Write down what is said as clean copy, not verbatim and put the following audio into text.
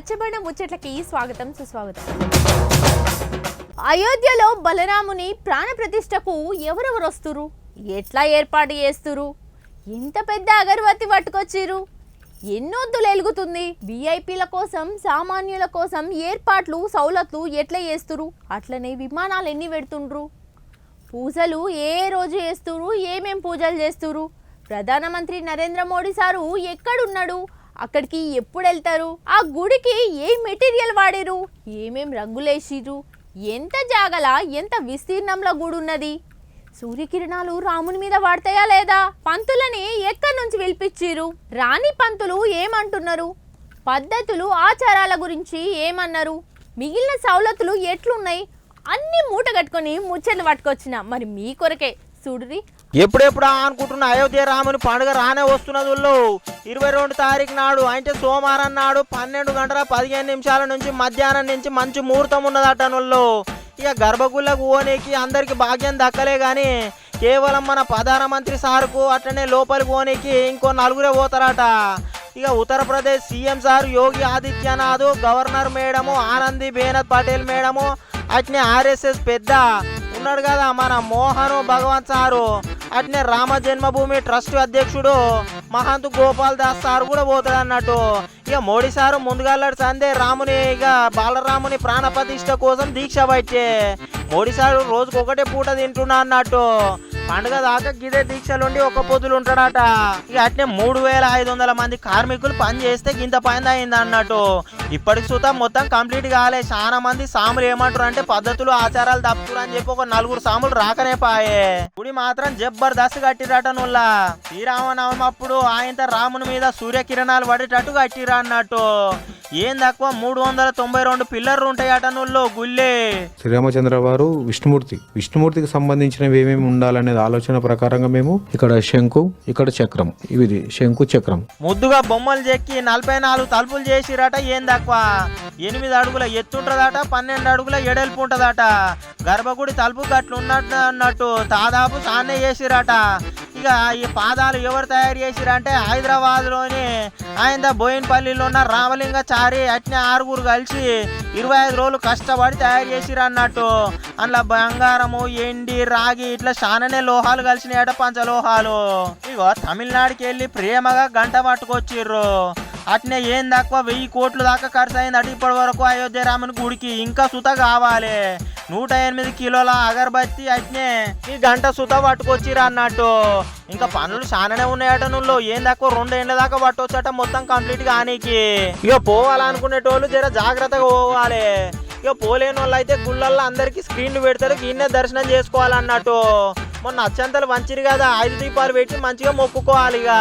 రచ్చబండ ముచ్చట్లకి స్వాగతం సుస్వాగతం. అయోధ్యలో బలరాముని ప్రాణ ప్రతిష్టకు ఎవరెవరు వస్తురు, ఎట్లా ఏర్పాటు చేస్తురు, ఎంత పెద్ద అగరబత్తి పట్టుకొచ్చిరు, ఎన్నొద్దులు ఎలుగుతుంది, విఐపీల కోసం సామాన్యుల కోసం ఏర్పాట్లు సౌలతులు ఎట్లా చేస్తురు, అట్లనే విమానాలు ఎన్ని పెడుతుండ్రు, పూజలు ఏ రోజు చేస్తురు, ఏమేం పూజలు చేస్తురు, ప్రధానమంత్రి నరేంద్ర మోడీ సారు ఎక్కడున్నాడు, అక్కడికి ఎప్పుడు వెళ్తారు, ఆ గుడికి ఏ మెటీరియల్ వాడారు, ఏమేం రంగులేసిరు, ఎంత జాగల ఎంత విస్తీర్ణంలో గుడి ఉన్నది, సూర్యకిరణాలు రాముని మీద వాడతాయా లేదా, పంతులని ఎక్కడి నుంచి పిలిపించిరు, రాణి పంతులు ఏమంటున్నారు, పద్ధతులు ఆచారాల గురించి ఏమన్నారు, మిగిలిన సౌలతులు ఎట్లున్నాయి, అన్ని మూట కట్టుకొని ముచ్చట్లు పట్టుకొచ్చిన. మరి మీ కొరకే చూడురి. ఎప్పుడెప్పుడు అనుకుంటున్న అయోధ్య రాముని పండుగ రానే వస్తున్నది. 22 తారీఖు నాడు అంటే సోమవారం నాడు 12:15 నుంచి మధ్యాహ్నం నుంచి మంచి ముహూర్తం ఉన్నదట. ఇక గర్భగుళ్ళకు పోనీకి అందరికి భాగ్యం దక్కలే గాని కేవలం మన ప్రధానమంత్రి సార్కు అట్లనే లోపలికి పోనీకి ఇంకో 4 పోతారట. ఇక Uttar Pradesh CM sir Yogi Adityanath, governor madam Anandiben Patel madam, అట్నే ఆర్ఎస్ఎస్ పెద్ద ఉన్నాడు కదా మన మోహన్ భగవంత్ సారు, అట్నే రామ జన్మభూమి ట్రస్ట్ అధ్యక్షుడు మహంత్ గోపాల్ దాస్ సార్ కూడా పోతాడు అన్నట్టు. ఇక మోడీ సారు ముందుగాళ్ళ సందే రాముని ఇక బాలరాముని ప్రాణ ప్రతిష్ఠ కోసం దీక్ష పట్టే మోడీ సారు రోజుకు ఒకటే పూట తింటున్నా అన్నట్టు. పండుగ దాకా గిదే దీక్షలుండి ఒక పొద్దులు ఉంటాడట. ఇక అట్నే 3500 మంది కార్మికులు పని చేస్తే గింత పని అయింది అన్నట్టు. ఇప్పటికి సుతా మొత్తం కంప్లీట్ కాలే. చాలా మంది సాములు ఏమంటారు అంటే పద్ధతులు ఆచారాలు తప్పుతురు అని చెప్పి ఒక 4 సాములు రాకనే పాయే. గుడి మాత్రం జబర్దస్త్ కట్టిరట. నుల్లా శ్రీరామనవమి అప్పుడు ఆయన రాముని మీద సూర్యకిరణాలు పడేటట్టు కట్టిరా అన్నట్టు. ఏం తక్కువ 392 పిల్లర్లు ఉంటాయట నుల్లో గుళ్ళే. శ్రీరామచంద్ర వారు విష్ణుమూర్తికి సంబంధించినవి ఏమేమి ఉండాలనేది ఆలోచన ప్రకారంగా మేము ఇక్కడ శంకు, ఇక్కడ చక్రం, ఇది శంకు చక్రం ముద్దుగా బొమ్మలు చెక్కి 44 తలుపులు చేసిరట. ఏం తక్కువ 8 అడుగుల ఎత్తుంటదట, 12 అడుగుల ఎడల్పు ఉంటదట. గర్భగుడి తలుపు గట్లు ఉన్నట్టు అన్నట్టు దాదాపు చానే చేసిరట. ఇక ఈ పాదాలు ఎవరు తయారు చేసిరంటే హైదరాబాద్ లోని ఆయన బోయినపల్లిలో ఉన్న రామలింగాచారి అట్నే 6 కలిసి 25 రోజులు కష్టపడి తయారు చేసిరు అన్నట్టు. అందులో బంగారము, ఎండి, రాగి ఇట్లా చాలానే లోహాలు కలిసినాయట, పంచలోహాలు. ఇగో తమిళనాడుకి వెళ్ళి ప్రేమగా గంట పట్టుకొచ్చిర్రు. అట్నే ఏం తక్కువ 1000 కోట్లు దాకా ఖర్చు అయింది అటు ఇప్పటి వరకు అయోధ్య రాముని గుడికి. ఇంకా సుత కావాలి 108 కిలోల అగరబత్తి అట్నే ఈ గంట సుత పట్టుకొచ్చిరా అన్నట్టు. ఇంకా పనులు చాలానే ఉన్నాయట. నువ్వు ఏం తక్కువ 2 ఏళ్ళ దాకా పట్టొచ్చట మొత్తం కంప్లీట్ కానీకి. ఇక పోవాలనుకునేటోళ్ళు జర జాగ్రత్తగా పోవాలి. ఇక పోలేని వాళ్ళు అయితే గుళ్ళల్లో అందరికి స్క్రీన్లు పెడతారు, గిన్నె దర్శనం చేసుకోవాలన్నట్టు. మొన్న అత్యంతలు వంచిరు కదా, 5 దీపాలు పెట్టి మంచిగా మొక్కుకోవాలి. ఇక